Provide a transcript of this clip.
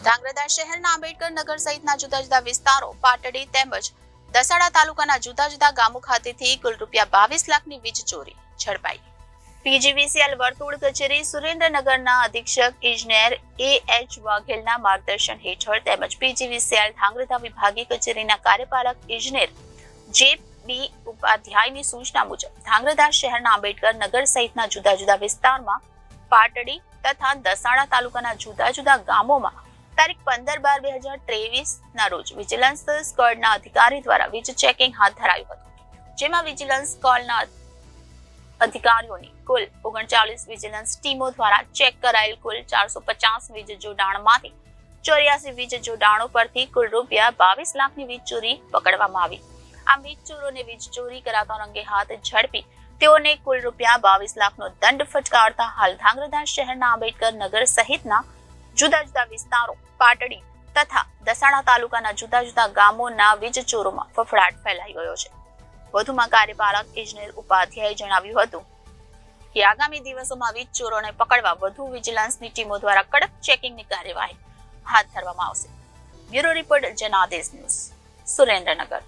ધાંગધ્રા શહેરના આંબેડકર નગર સહિતના જુદા જુદા વિસ્તારો, પાટડી તેમજ દસાડા તાલુકાના જુદા જુદા ગામો ખાતેથી કુલ ₹22 લાખની વીજ ચોરી ઝડપાઈ. પીજીવીસીએલ વર્તુળ કચેરી સુરેન્દ્રનગરના અધિક્ષક ઇજનેર A.H. વાઘેલના માર્ગદર્શન હેઠળ તેમજ પીજીવીસીએલ ધાંગધ્રા વિભાગીય કચેરીના કાર્યપાલક ઇજનેર J.B. ઉપાધ્યાયની સૂચના મુજબ ધાંગધ્રા શહેરના આંબેડકર નગર સહિતના જુદા જુદા વિસ્તારમાં, પાટડી તથા દસાડા તાલુકાના જુદા જુદા ગામોમાં તારીખ 15/12/2023 રોજ વિજિલન્સ સ્ક્વોડના અધિકારી દ્વારા વીજ ચેકિંગ હાથ ધરાયું હતું, જેમાં વિજિલન્સ સ્ક્વોડના અધિકારીઓની કુલ 39 વિજિલન્સ ટીમો દ્વારા ચેક કરાયેલ કુલ 450 વીજ જોડાણમાંથી 84 વીજ જોડાણો પરથી કુલ ₹22 લાખની વીજ ચોરી પકડવામાં આવી. આમ વીજ ચોરોને વીજ ચોરી કરાતા રંગે હાથ ઝડપી તેઓને કુલ ₹22 લાખનો દંડ ફટકારતા હાલ ધાંગધ્રા શહેરના આંબેડકર નગર સહિતના જુદા જુદા વિસ્તારો, પાટડી તથા દસાડા તાલુકાના જુદા જુદા ગામોના વીજ ચોરોમાં ફફડાટ ફેલાઈ ગયો છે. વધુમાં કાર્યપાલક ઇજનેર ઉપાધ્યાયે જણાવ્યું હતું કે આગામી દિવસોમાં વીજ ચોરોને પકડવા વધુ વિજિલન્સની ટીમો દ્વારા કડક ચેકિંગની કાર્યવાહી હાથ ધરવામાં આવશે. Bureau report Janadesh news, Surendranagar.